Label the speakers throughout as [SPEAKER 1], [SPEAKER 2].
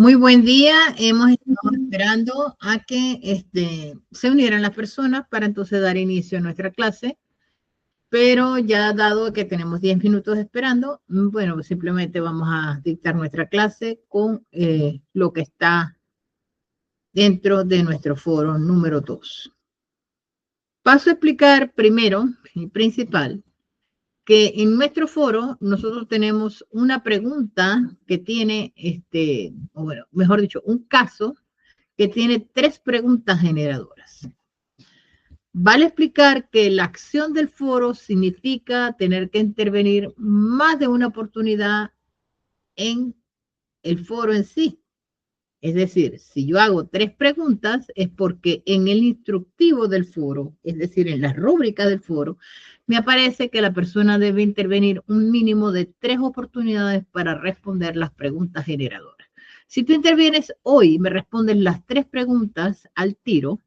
[SPEAKER 1] Muy buen día. Hemos estado esperando a que se unieran las personas para entonces dar inicio a nuestra clase, pero ya dado que tenemos 10 minutos esperando, bueno, pues simplemente vamos a dictar nuestra clase con lo que está dentro de nuestro foro número 2. Paso a explicar primero y principal que en nuestro foro nosotros tenemos una pregunta que tiene, o bueno, mejor dicho, un caso que tiene 3 preguntas generadoras. Vale explicar que la acción del foro significa tener que intervenir más de una oportunidad en el foro en sí. Es decir, si yo hago 3 preguntas es porque en el instructivo del foro, es decir, en la rúbrica del foro, me aparece que la persona debe intervenir un mínimo de 3 oportunidades para responder las preguntas generadoras. Si tú intervienes hoy y me respondes las 3 preguntas al tiro,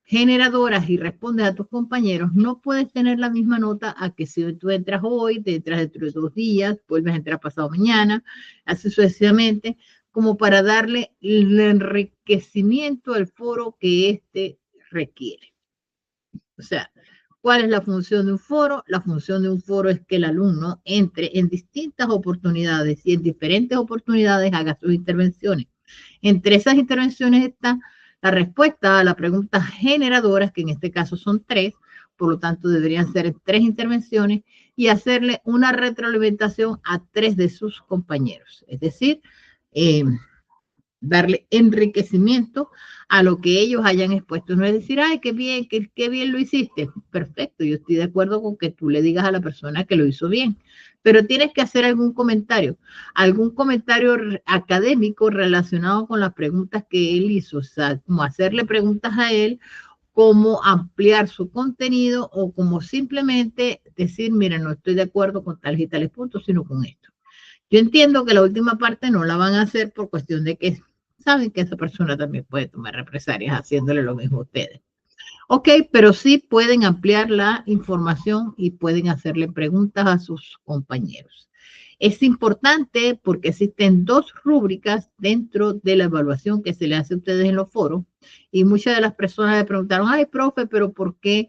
[SPEAKER 1] generadoras y respondes a tus compañeros, no puedes tener la misma nota a que si tú entras hoy, te entras dentro de 2 días, vuelves a entrar pasado mañana, así sucesivamente, como para darle el enriquecimiento al foro que éste requiere. O sea, ¿cuál es la función de un foro? La función de un foro es que el alumno entre en distintas oportunidades y en diferentes oportunidades haga sus intervenciones. Entre esas intervenciones está la respuesta a las preguntas generadoras, que en este caso son 3, por lo tanto deberían ser 3 intervenciones, y hacerle una retroalimentación a 3 de sus compañeros. Es decir, darle enriquecimiento a lo que ellos hayan expuesto. No es decir, ay, qué bien lo hiciste. Perfecto, yo estoy de acuerdo con que tú le digas a la persona que lo hizo bien, pero tienes que hacer algún comentario académico relacionado con las preguntas que él hizo, o sea, como hacerle preguntas a él, cómo ampliar su contenido o como simplemente decir, mira, no estoy de acuerdo con tales y tales puntos, sino con esto. Yo entiendo que la última parte no la van a hacer por cuestión de que saben que esa persona también puede tomar represalias haciéndole lo mismo a ustedes. Ok, pero sí pueden ampliar la información y pueden hacerle preguntas a sus compañeros. Es importante porque existen 2 rúbricas dentro de la evaluación que se le hace a ustedes en los foros y muchas de las personas le preguntaron, ay, profe, pero ¿por qué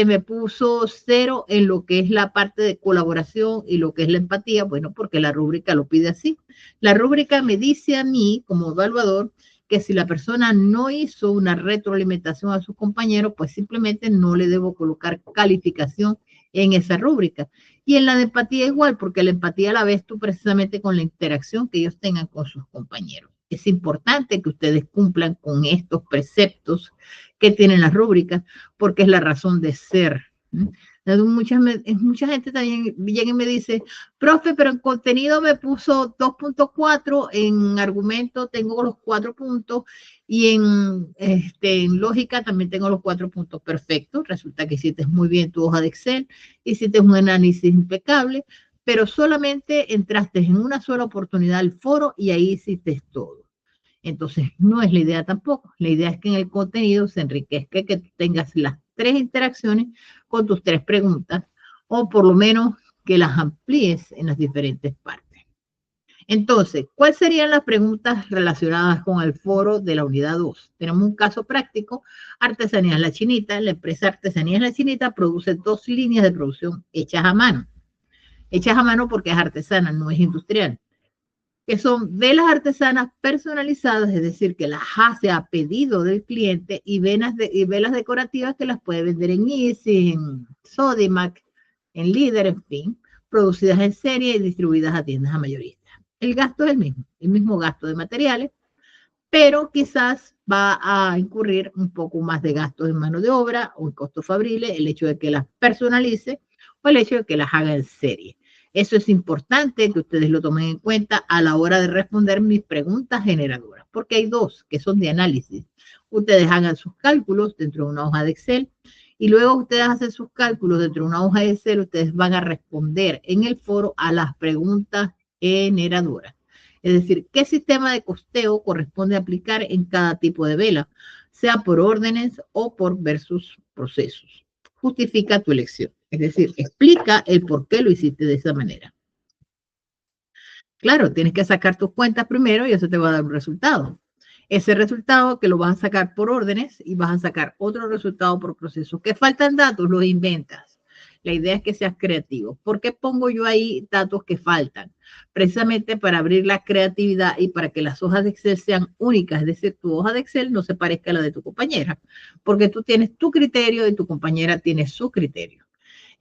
[SPEAKER 1] me puso 0 en lo que es la parte de colaboración y lo que es la empatía? Bueno, porque la rúbrica lo pide así. La rúbrica me dice a mí como evaluador que si la persona no hizo una retroalimentación a sus compañeros, pues simplemente no le debo colocar calificación en esa rúbrica. Y en la de empatía igual, porque la empatía la ves tú precisamente con la interacción que ellos tengan con sus compañeros. Es importante que ustedes cumplan con estos preceptos que tienen las rúbricas, porque es la razón de ser. Mucha gente también llega y me dice, profe, pero en contenido me puso 2.4, en argumento tengo los 4 puntos y en lógica también tengo los 4 puntos perfectos. Resulta que hiciste muy bien tu hoja de Excel, hiciste un análisis impecable, pero solamente entraste en una sola oportunidad al foro y ahí hiciste todo. Entonces, no es la idea tampoco. La idea es que en el contenido se enriquezca, que tú tengas las 3 interacciones con tus 3 preguntas, o por lo menos que las amplíes en las diferentes partes. Entonces, ¿cuáles serían las preguntas relacionadas con el foro de la unidad 2? Tenemos un caso práctico, Artesanías La Chinita. La empresa Artesanías La Chinita produce 2 líneas de producción hechas a mano. Hechas a mano porque es artesana, no es industrial, que son velas artesanas personalizadas, es decir, que las hace a pedido del cliente, y velas decorativas que las puede vender en Easy, en Sodimac, en Líder, en fin, producidas en serie y distribuidas a tiendas a mayoristas. El gasto es el mismo gasto de materiales, pero quizás va a incurrir un poco más de gastos en mano de obra o en costos fabriles, el hecho de que las personalice o el hecho de que las haga en serie. Eso es importante que ustedes lo tomen en cuenta a la hora de responder mis preguntas generadoras, porque hay 2 que son de análisis. Ustedes hagan sus cálculos dentro de una hoja de Excel y luego ustedes hacen sus cálculos dentro de una hoja de Excel, ustedes van a responder en el foro a las preguntas generadoras. Es decir, qué sistema de costeo corresponde aplicar en cada tipo de vela, sea por órdenes o por versus procesos. Justifica tu elección. Es decir, explica el por qué lo hiciste de esa manera. Claro, tienes que sacar tus cuentas primero y eso te va a dar un resultado. Ese resultado que lo vas a sacar por órdenes y vas a sacar otro resultado por proceso. ¿Que faltan datos? Los inventas. La idea es que seas creativo. ¿Por qué pongo yo ahí datos que faltan? Precisamente para abrir la creatividad y para que las hojas de Excel sean únicas. Es decir, tu hoja de Excel no se parezca a la de tu compañera, porque tú tienes tu criterio y tu compañera tiene su criterio.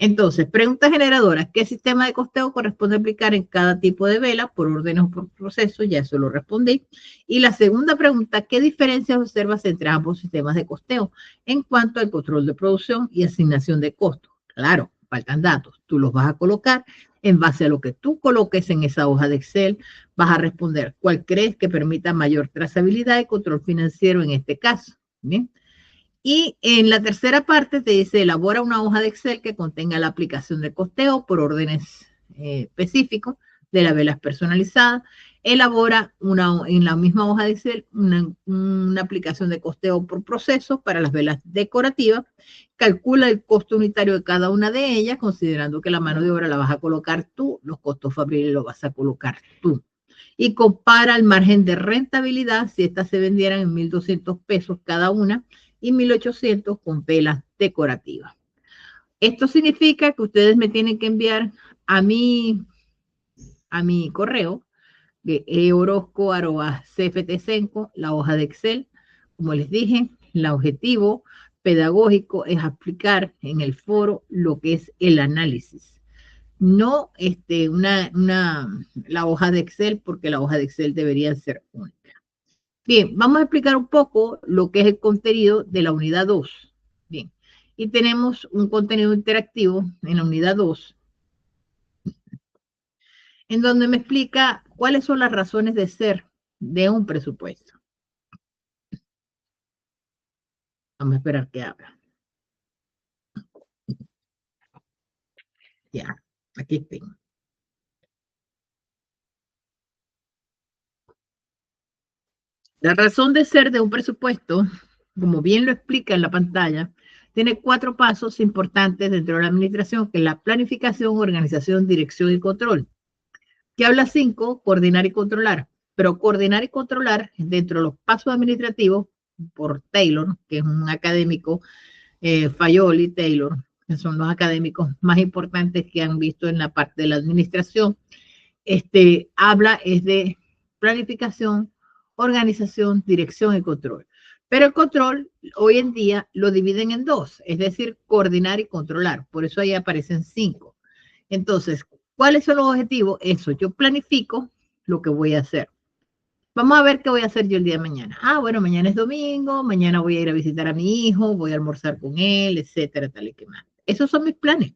[SPEAKER 1] Entonces, preguntas generadoras. ¿Qué sistema de costeo corresponde aplicar en cada tipo de vela por órdenes o por proceso? Ya eso lo respondí. Y la segunda pregunta, ¿qué diferencias observas entre ambos sistemas de costeo en cuanto al control de producción y asignación de costos? Claro, faltan datos. Tú los vas a colocar en base a lo que tú coloques en esa hoja de Excel. Vas a responder cuál crees que permita mayor trazabilidad y control financiero en este caso. ¿Bien? Y en la tercera parte te dice, elabora una hoja de Excel que contenga la aplicación de costeo por órdenes específicos de las velas personalizadas. Elabora en la misma hoja de Excel una aplicación de costeo por proceso para las velas decorativas. Calcula el costo unitario de cada una de ellas, considerando que la mano de obra la vas a colocar tú, los costos fabriles los vas a colocar tú. Y compara el margen de rentabilidad si estas se vendieran en 1.200 pesos cada una y 1.800 con velas decorativas. Esto significa que ustedes me tienen que enviar a mi correo de orozco@cftsenco la hoja de Excel. Como les dije, el objetivo pedagógico es aplicar en el foro lo que es el análisis. No la hoja de Excel, porque la hoja de Excel debería ser única. Bien, vamos a explicar un poco lo que es el contenido de la unidad 2. Bien, y tenemos un contenido interactivo en la unidad 2, en donde me explica cuáles son las razones de ser de un presupuesto. Vamos a esperar que abra. Ya, aquí tengo. La razón de ser de un presupuesto, como bien lo explica en la pantalla, tiene 4 pasos importantes dentro de la administración, que es la planificación, organización, dirección y control. Que habla 5, coordinar y controlar. Pero coordinar y controlar dentro de los pasos administrativos por Taylor, que es un académico, Fayol y Taylor, que son los académicos más importantes que han visto en la parte de la administración, habla es de planificación, organización, dirección y control. Pero el control hoy en día lo dividen en 2, es decir, coordinar y controlar. Por eso ahí aparecen 5. Entonces, ¿cuáles son los objetivos? Eso, yo planifico lo que voy a hacer. Vamos a ver qué voy a hacer yo el día de mañana. Ah, bueno, mañana es domingo, mañana voy a ir a visitar a mi hijo, voy a almorzar con él, etcétera, tal y que más. Esos son mis planes.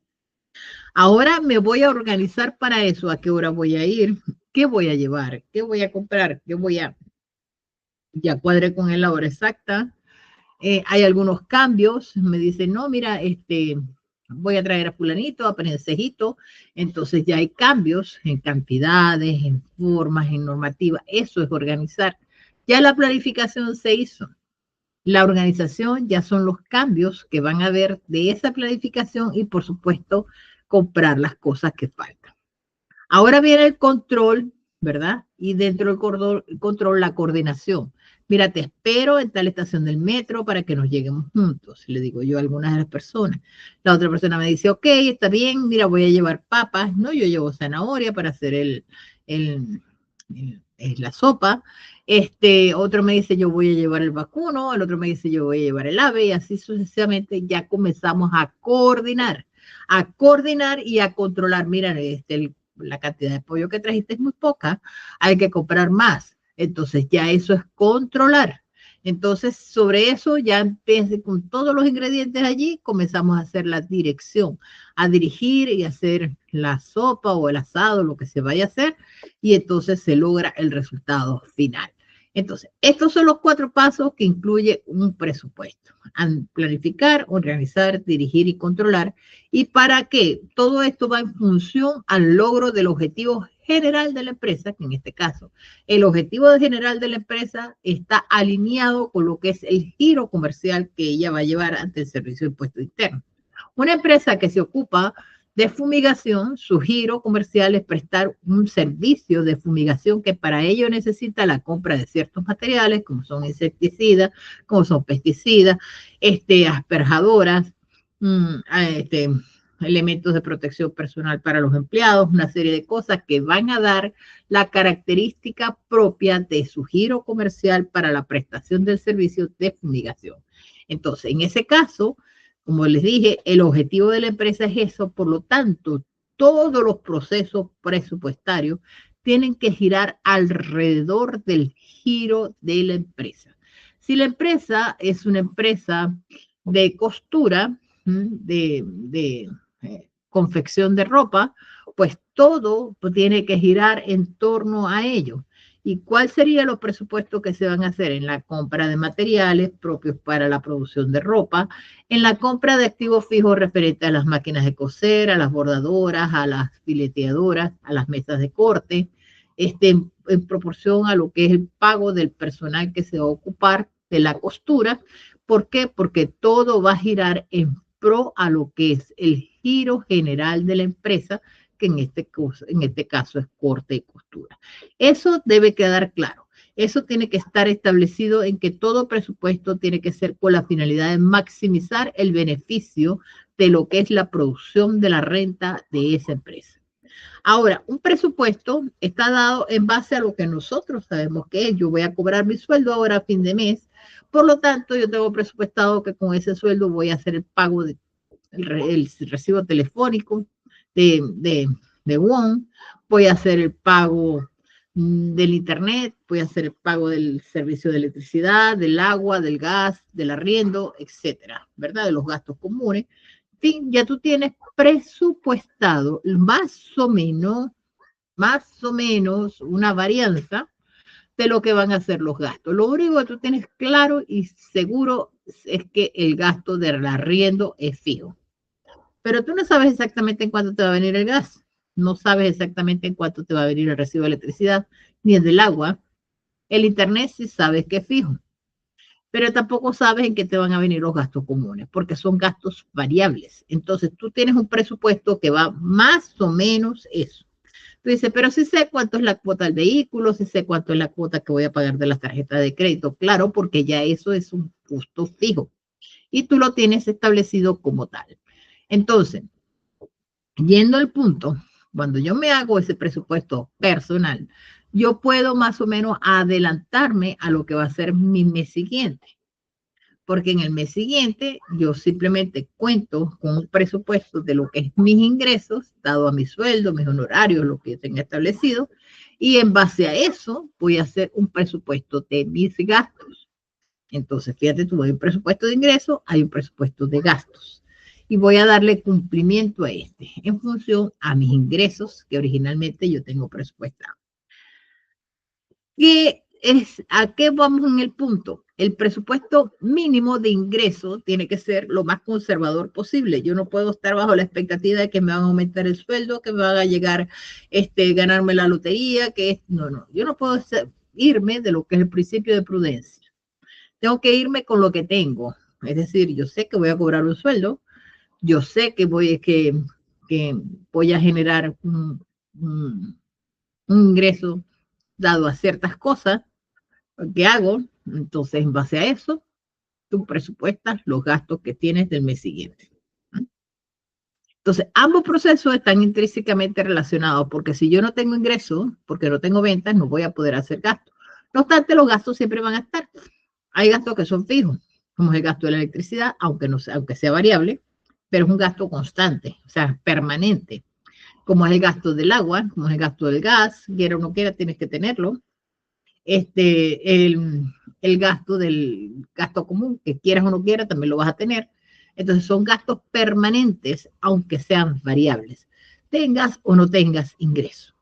[SPEAKER 1] Ahora me voy a organizar para eso. ¿A qué hora voy a ir? ¿Qué voy a llevar? ¿Qué voy a comprar? Ya cuadré con él la hora exacta. Hay algunos cambios. Me dicen, no, mira, voy a traer a fulanito, a prensejito. Entonces ya hay cambios en cantidades, en formas, en normativa. Eso es organizar. Ya la planificación se hizo. La organización ya son los cambios que van a haber de esa planificación y, por supuesto, comprar las cosas que faltan. Ahora viene el control, ¿verdad? Y dentro del control, la coordinación. Mira, te espero en tal estación del metro para que nos lleguemos juntos, le digo yo a algunas de las personas. La otra persona me dice, ok, está bien, mira, voy a llevar papas, ¿no? Yo llevo zanahoria para hacer la sopa. Otro me dice, yo voy a llevar el vacuno, el otro me dice, yo voy a llevar el ave, y así sucesivamente ya comenzamos a coordinar y a controlar. Mira, la cantidad de pollo que trajiste es muy poca, hay que comprar más. Entonces ya eso es controlar. Entonces sobre eso ya empecé con todos los ingredientes allí, comenzamos a hacer la dirección, a dirigir y hacer la sopa o el asado, lo que se vaya a hacer, y entonces se logra el resultado final. Entonces, estos son los 4 pasos que incluye un presupuesto. Planificar, organizar, dirigir y controlar. ¿Y para qué? Todo esto va en función al logro del objetivo general de la empresa, que en este caso, el objetivo general de la empresa está alineado con lo que es el giro comercial que ella va a llevar ante el servicio de impuesto interno. Una empresa que se ocupa de fumigación, su giro comercial es prestar un servicio de fumigación que para ello necesita la compra de ciertos materiales, como son insecticidas, como son pesticidas, asperjadoras, este, elementos de protección personal para los empleados, una serie de cosas que van a dar la característica propia de su giro comercial para la prestación del servicio de fumigación. Entonces, en ese caso, como les dije, el objetivo de la empresa es eso, por lo tanto, todos los procesos presupuestarios tienen que girar alrededor del giro de la empresa. Si la empresa es una empresa de costura, de confección de ropa, pues todo tiene que girar en torno a ello. ¿Y cuál serían los presupuestos que se van a hacer en la compra de materiales propios para la producción de ropa, en la compra de activos fijos referentes a las máquinas de coser, a las bordadoras, a las fileteadoras, a las mesas de corte, en proporción a lo que es el pago del personal que se va a ocupar de la costura? ¿Por qué? Porque todo va a girar en pro a lo que es el giro general de la empresa, que en este caso es corte y costura. Eso debe quedar claro. Eso tiene que estar establecido en que todo presupuesto tiene que ser con la finalidad de maximizar el beneficio de lo que es la producción de la renta de esa empresa. Ahora, un presupuesto está dado en base a lo que nosotros sabemos que es. Yo voy a cobrar mi sueldo ahora a fin de mes. Por lo tanto, yo tengo presupuestado que con ese sueldo voy a hacer el pago del el recibo telefónico de WOM, voy a hacer el pago del internet, voy a hacer el pago del servicio de electricidad, del agua, del gas, del arriendo, etcétera, ¿verdad? De los gastos comunes. En fin, ya tú tienes presupuestado más o menos una varianza de lo que van a ser los gastos. Lo único que tú tienes claro y seguro es que el gasto del arriendo es fijo. Pero tú no sabes exactamente en cuánto te va a venir el gas, no sabes exactamente en cuánto te va a venir el recibo de electricidad, ni el del agua. El internet sí sabes que es fijo, pero tampoco sabes en qué te van a venir los gastos comunes, porque son gastos variables. Entonces tú tienes un presupuesto que va más o menos eso. Tú dices, pero sí sé cuánto es la cuota del vehículo, sí sé cuánto es la cuota que voy a pagar de las tarjetas de crédito. Claro, porque ya eso es un costo fijo y tú lo tienes establecido como tal. Entonces, yendo al punto, cuando yo me hago ese presupuesto personal, yo puedo más o menos adelantarme a lo que va a ser mi mes siguiente. Porque en el mes siguiente yo simplemente cuento con un presupuesto de lo que es mis ingresos, dado a mi sueldo, mis honorarios, lo que yo tenga establecido, y en base a eso voy a hacer un presupuesto de mis gastos. Entonces, fíjate, tú, hay un presupuesto de ingresos, hay un presupuesto de gastos. Y voy a darle cumplimiento a en función a mis ingresos que originalmente yo tengo presupuestado. ¿A qué vamos en el punto? El presupuesto mínimo de ingreso tiene que ser lo más conservador posible. Yo no puedo estar bajo la expectativa de que me van a aumentar el sueldo, que me van a llegar, ganarme la lotería, no. Yo no puedo irme de lo que es el principio de prudencia. Tengo que irme con lo que tengo. Es decir, yo sé que voy a cobrar un sueldo, yo sé que voy a generar un ingreso dado a ciertas cosas que hago. Entonces, en base a eso, tú presupuestas los gastos que tienes del mes siguiente. Entonces, ambos procesos están intrínsecamente relacionados, porque si yo no tengo ingresos, porque no tengo ventas, no voy a poder hacer gastos. No obstante, los gastos siempre van a estar. Hay gastos que son fijos, como es el gasto de la electricidad, aunque sea variable, pero es un gasto constante, o sea, permanente. Como es el gasto del agua, como es el gasto del gas, quiera o no quiera, tienes que tenerlo. El gasto del gasto común, que quieras o no quieras, también lo vas a tener. Entonces son gastos permanentes, aunque sean variables, tengas o no tengas ingreso.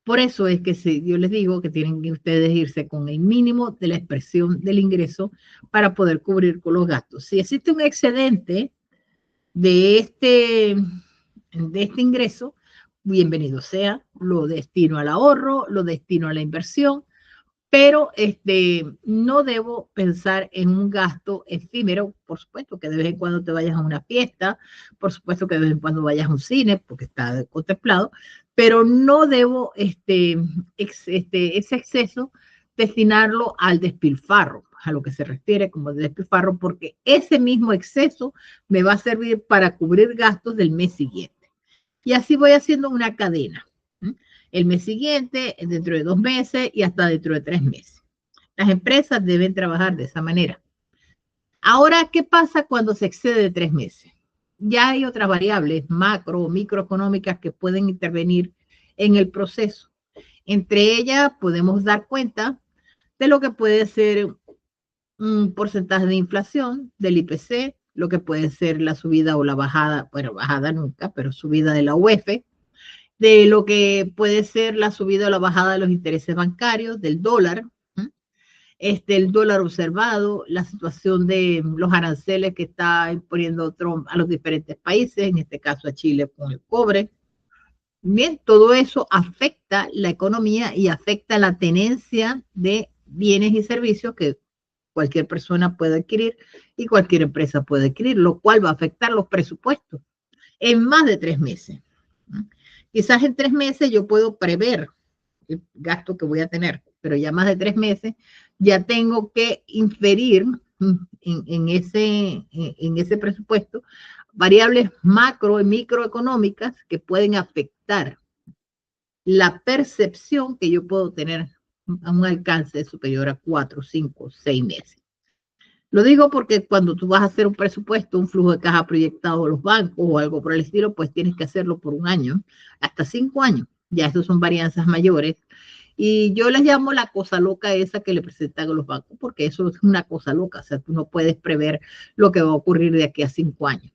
[SPEAKER 1] Por eso es que yo les digo que tienen que ustedes irse con el mínimo de la expresión del ingreso para poder cubrir con los gastos. Si existe un excedente de este ingreso, bienvenido sea, lo destino al ahorro, lo destino a la inversión, pero no debo pensar en un gasto efímero, por supuesto que de vez en cuando te vayas a una fiesta, por supuesto que de vez en cuando vayas a un cine, porque está contemplado, pero no debo ese exceso destinarlo al despilfarro, a lo que se refiere como despilfarro, porque ese mismo exceso me va a servir para cubrir gastos del mes siguiente. Y así voy haciendo una cadena. El mes siguiente, dentro de 2 meses y hasta dentro de 3 meses. Las empresas deben trabajar de esa manera. Ahora, ¿qué pasa cuando se excede de 3 meses? Ya hay otras variables macro o microeconómicas que pueden intervenir en el proceso. Entre ellas podemos dar cuenta de lo que puede ser un porcentaje de inflación del IPC, lo que puede ser la subida o la bajada, bueno, bajada nunca, pero subida de la UEF, de lo que puede ser la subida o la bajada de los intereses bancarios, del dólar, el dólar observado, la situación de los aranceles que está imponiendo Trump a los diferentes países, en este caso a Chile con el cobre. Bien, todo eso afecta la economía y afecta la tenencia de bienes y servicios que cualquier persona puede adquirir y cualquier empresa puede adquirir, lo cual va a afectar los presupuestos en más de 3 meses. Quizás en 3 meses yo puedo prever el gasto que voy a tener, pero ya más de 3 meses ya tengo que inferir en ese presupuesto variables macro y microeconómicas que pueden afectar la percepción que yo puedo tener a un alcance superior a 4, 5, 6 meses. Lo digo porque cuando tú vas a hacer un presupuesto, un flujo de caja proyectado a los bancos o algo por el estilo, pues tienes que hacerlo por un año, hasta 5 años. Ya estos son varianzas mayores. Y yo les llamo la cosa loca esa que le presentan a los bancos, porque eso es una cosa loca. O sea, tú no puedes prever lo que va a ocurrir de aquí a 5 años.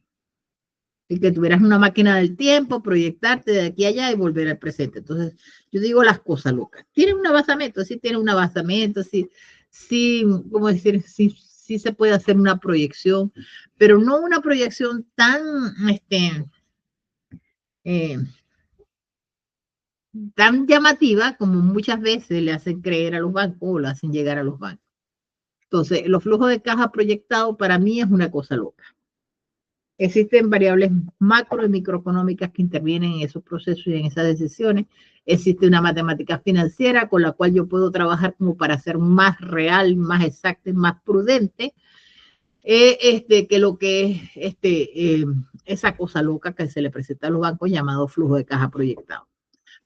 [SPEAKER 1] Y que tuvieras una máquina del tiempo, proyectarte de aquí a allá y volver al presente. Entonces, yo digo las cosas locas. Tiene un basamento, sí tiene un basamento, sí, ¿cómo decir? Sí se puede hacer una proyección, pero no una proyección tan, eh, tan llamativa como muchas veces le hacen creer a los bancos o le hacen llegar a los bancos. Entonces, los flujos de caja proyectados para mí es una cosa loca. Existen variables macro y microeconómicas que intervienen en esos procesos y en esas decisiones. Existe una matemática financiera con la cual yo puedo trabajar como para ser más real, más exacta y más prudente que lo que es esa cosa loca que se le presenta a los bancos llamado flujo de caja proyectado.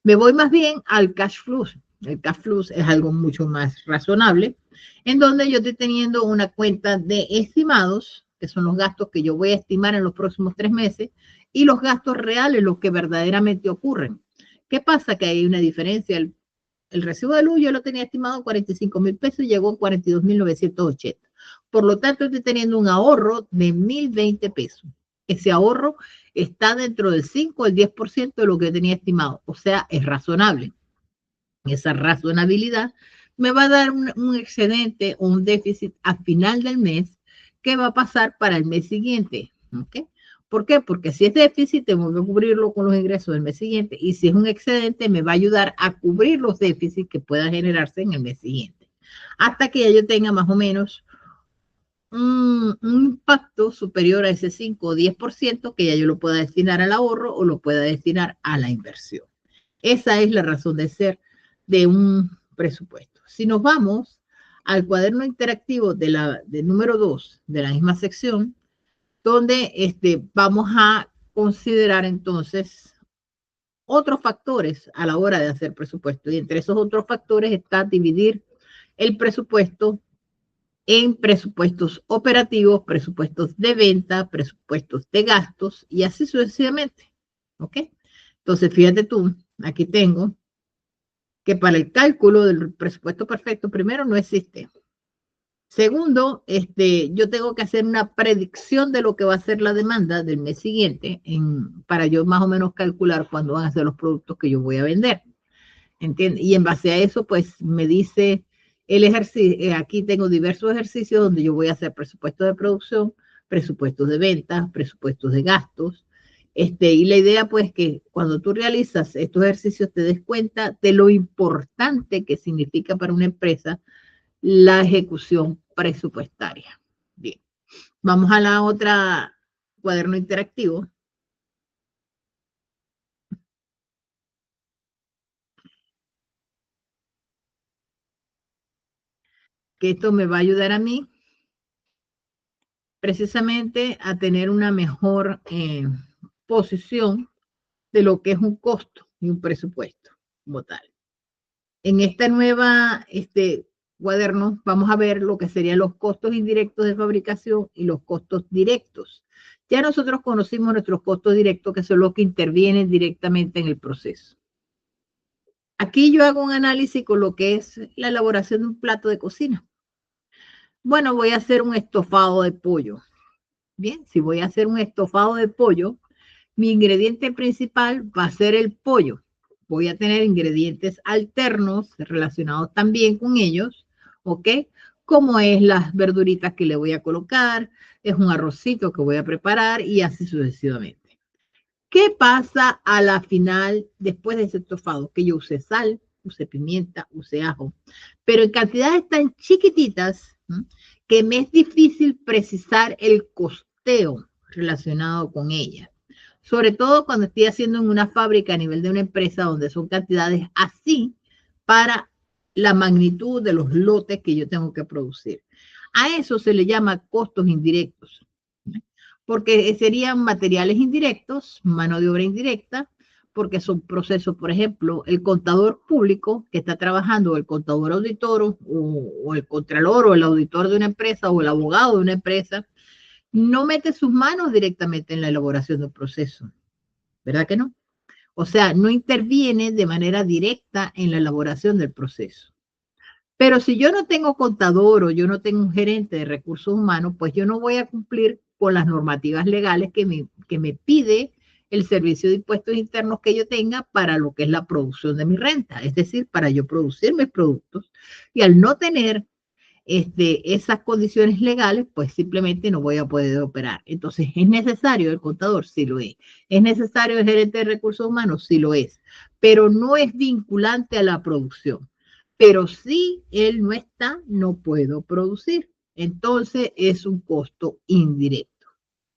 [SPEAKER 1] Me voy más bien al cash flow. El cash flow es algo mucho más razonable, en donde yo estoy teniendo una cuenta de estimados, que son los gastos que yo voy a estimar en los próximos 3 meses, y los gastos reales, los que verdaderamente ocurren. ¿Qué pasa? Que hay una diferencia. El recibo de luz yo lo tenía estimado en 45,000 pesos y llegó en 42,980. Por lo tanto, estoy teniendo un ahorro de 1,020 pesos. Ese ahorro está dentro del 5 o el 10% de lo que tenía estimado. O sea, es razonable. Esa razonabilidad me va a dar un excedente o un déficit a final del mes que va a pasar para el mes siguiente. ¿Okay? ¿Por qué? Porque si es déficit, tengo que cubrirlo con los ingresos del mes siguiente. Y si es un excedente, me va a ayudar a cubrir los déficits que puedan generarse en el mes siguiente. Hasta que ya yo tenga más o menos un impacto superior a ese 5 o 10% que ya yo lo pueda destinar al ahorro o lo pueda destinar a la inversión. Esa es la razón de ser de un presupuesto. Si nos vamos al cuaderno interactivo de número 2 de la misma sección, donde vamos a considerar entonces otros factores a la hora de hacer presupuesto. Y entre esos otros factores está dividir el presupuesto en presupuestos operativos, presupuestos de venta, presupuestos de gastos y así sucesivamente. ¿Ok? Entonces, fíjate tú, aquí tengo que para el cálculo del presupuesto perfecto, primero no existe. Segundo, yo tengo que hacer una predicción de lo que va a ser la demanda del mes siguiente para yo más o menos calcular cuándo van a ser los productos que yo voy a vender. ¿Entiendes? Y en base a eso, pues me dice el ejercicio, aquí tengo diversos ejercicios donde yo voy a hacer presupuestos de producción, presupuestos de ventas, presupuestos de gastos, Y la idea, pues, que cuando tú realizas estos ejercicios te des cuenta de lo importante que significa para una empresa la ejecución presupuestaria. Bien, vamos a la otra cuaderno interactivo, que esto me va a ayudar a mí precisamente a tener una mejor posición de lo que es un costo y un presupuesto como tal. En esta nueva cuaderno vamos a ver lo que serían los costos indirectos de fabricación y los costos directos. Ya nosotros conocimos nuestros costos directos, que son los que intervienen directamente en el proceso. Aquí yo hago un análisis con lo que es la elaboración de un plato de cocina. Bueno, voy a hacer un estofado de pollo. Bien, si voy a hacer un estofado de pollo, mi ingrediente principal va a ser el pollo. Voy a tener ingredientes alternos relacionados también con ellos, ¿ok? Como es las verduritas que le voy a colocar, es un arrocito que voy a preparar y así sucesivamente. ¿Qué pasa a la final después de ese estofado? Que yo use sal, use pimienta, use ajo, pero en cantidades tan chiquititas, ¿m? Que me es difícil precisar el costeo relacionado con ella. Sobre todo cuando estoy haciendo en una fábrica a nivel de una empresa donde son cantidades así para la magnitud de los lotes que yo tengo que producir. A eso se le llama costos indirectos, porque serían materiales indirectos, mano de obra indirecta, porque son procesos, por ejemplo, el contador público que está trabajando, el contador auditor o el contralor o el auditor de una empresa o el abogado de una empresa, no mete sus manos directamente en la elaboración del proceso, ¿verdad que no? O sea, no interviene de manera directa en la elaboración del proceso. Pero si yo no tengo contador o yo no tengo un gerente de recursos humanos, pues yo no voy a cumplir con las normativas legales que me pide el servicio de impuestos internos que yo tenga para lo que es la producción de mi renta, es decir, para yo producir mis productos. Y al no tener esas condiciones legales, pues simplemente no voy a poder operar. Entonces, ¿es necesario el contador? Sí lo es. ¿Es necesario el gerente de recursos humanos? Sí lo es. Pero no es vinculante a la producción. Pero si él no está, no puedo producir. Entonces, es un costo indirecto.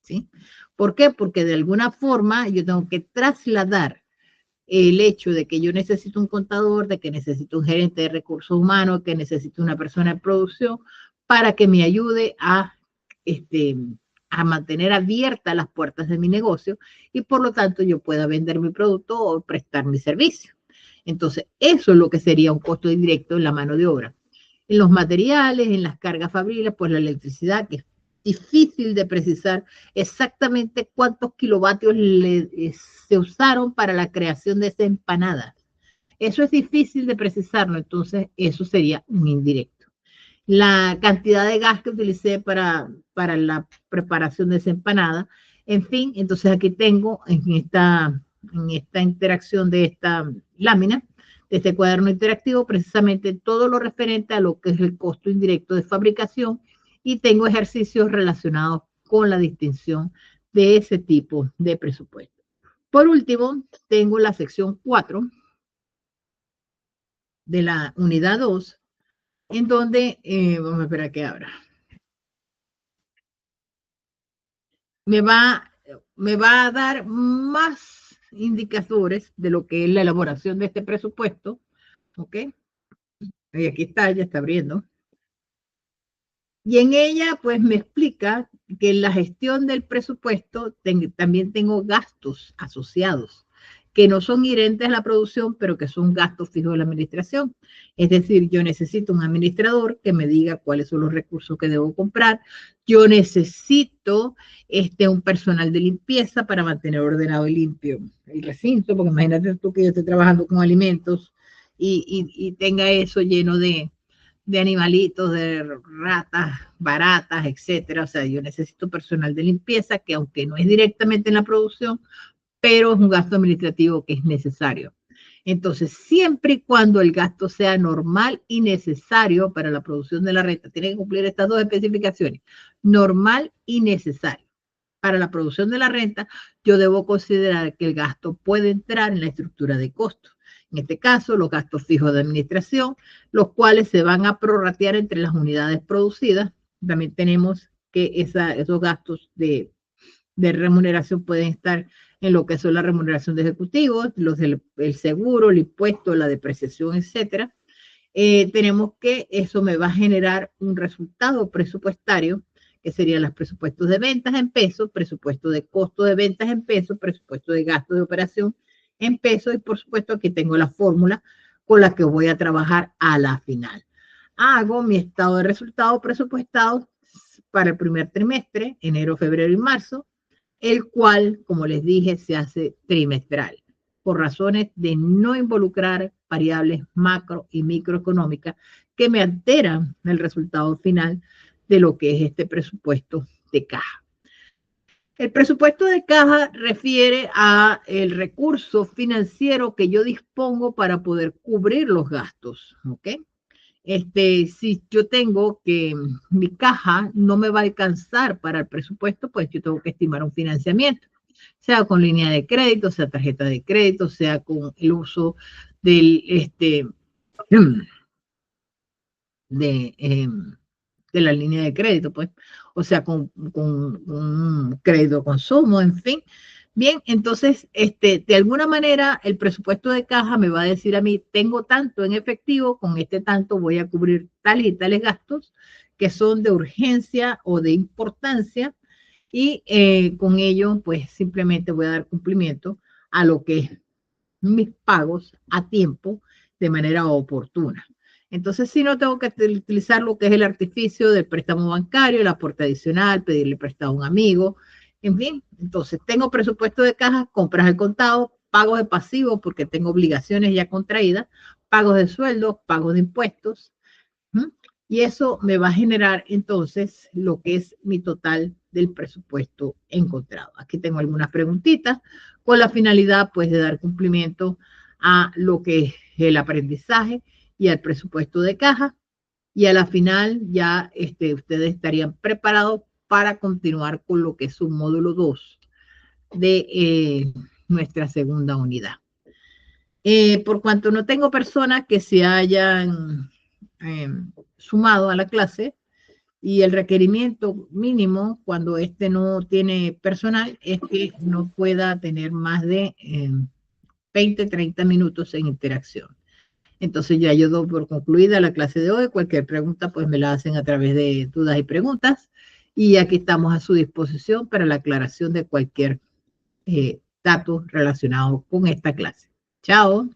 [SPEAKER 1] ¿Sí? ¿Por qué? Porque de alguna forma yo tengo que trasladar el hecho de que yo necesito un contador, de que necesito un gerente de recursos humanos, que necesito una persona de producción para que me ayude este, a mantener abiertas las puertas de mi negocio y por lo tanto yo pueda vender mi producto o prestar mi servicio. Entonces, eso es lo que sería un costo indirecto en la mano de obra. En los materiales, en las cargas fabriles, pues la electricidad, que es difícil de precisar exactamente cuántos kilovatios se usaron para la creación de esa empanada. Eso es difícil de precisarlo, entonces eso sería un indirecto. La cantidad de gas que utilicé para la preparación de esa empanada, en fin, entonces aquí tengo en esta interacción de esta lámina, de este cuaderno interactivo, precisamente todo lo referente a lo que es el costo indirecto de fabricación y tengo ejercicios relacionados con la distinción de ese tipo de presupuesto. Por último, tengo la sección 4 de la unidad 2, en donde, vamos a esperar que abra, me va, me va a dar más indicadores de lo que es la elaboración de este presupuesto, ¿ok? Y aquí está, ya está abriendo. Y en ella, pues me explica que en la gestión del presupuesto también tengo gastos asociados, que no son inherentes a la producción, pero que son gastos fijos de la administración. Es decir, yo necesito un administrador que me diga cuáles son los recursos que debo comprar. Yo necesito un personal de limpieza para mantener ordenado y limpio el recinto, porque imagínate tú que yo esté trabajando con alimentos y tenga eso lleno de animalitos, de ratas, baratas, etcétera. O sea, yo necesito personal de limpieza que aunque no es directamente en la producción, pero es un gasto administrativo que es necesario. Entonces, siempre y cuando el gasto sea normal y necesario para la producción de la renta, tiene que cumplir estas dos especificaciones, normal y necesario. para la producción de la renta, yo debo considerar que el gasto puede entrar en la estructura de costos. En este caso, los gastos fijos de administración, los cuales se van a prorratear entre las unidades producidas. También tenemos que esos gastos de remuneración pueden estar en lo que son la remuneración de ejecutivos, los del el seguro, el impuesto, la depreciación, etcétera. Tenemos que eso me va a generar un resultado presupuestario, que serían los presupuestos de ventas en pesos, presupuesto de costo de ventas en pesos, presupuesto de gasto de operación en pesos, y por supuesto aquí tengo la fórmula con la que voy a trabajar a la final. Hago mi estado de resultados presupuestados para el primer trimestre, enero, febrero y marzo, el cual, como les dije, se hace trimestral, por razones de no involucrar variables macro y microeconómicas que me alteran el resultado final de lo que es este presupuesto de caja. El presupuesto de caja refiere a el recurso financiero que yo dispongo para poder cubrir los gastos, ¿ok? Si yo tengo que mi caja no me va a alcanzar para el presupuesto, pues yo tengo que estimar un financiamiento, sea con línea de crédito, sea tarjeta de crédito, sea con el uso del, de la línea de crédito, pues, o sea, con un crédito de consumo, en fin. Bien, entonces, de alguna manera, el presupuesto de caja me va a decir a mí, tengo tanto en efectivo, con este tanto voy a cubrir tales y tales gastos que son de urgencia o de importancia, y con ello, pues, simplemente voy a dar cumplimiento a lo que es mis pagos a tiempo de manera oportuna. Entonces, si no tengo que utilizar lo que es el artificio del préstamo bancario, el aporte adicional, pedirle prestado a un amigo, en fin. Entonces, tengo presupuesto de caja, compras al contado, pagos de pasivo porque tengo obligaciones ya contraídas, pagos de sueldo, pagos de impuestos. ¿Mm? Y eso me va a generar entonces lo que es mi total del presupuesto encontrado. Aquí tengo algunas preguntitas con la finalidad pues de dar cumplimiento a lo que es el aprendizaje y al presupuesto de caja, y a la final ya ustedes estarían preparados para continuar con lo que es un módulo 2 de nuestra segunda unidad. Por cuanto no tengo personas que se hayan sumado a la clase, y el requerimiento mínimo cuando no tiene personal es que no pueda tener más de 20, 30 minutos en interacción. Entonces ya yo doy por concluida la clase de hoy. Cualquier pregunta pues me la hacen a través de dudas y preguntas, y aquí estamos a su disposición para la aclaración de cualquier dato relacionado con esta clase. Chao.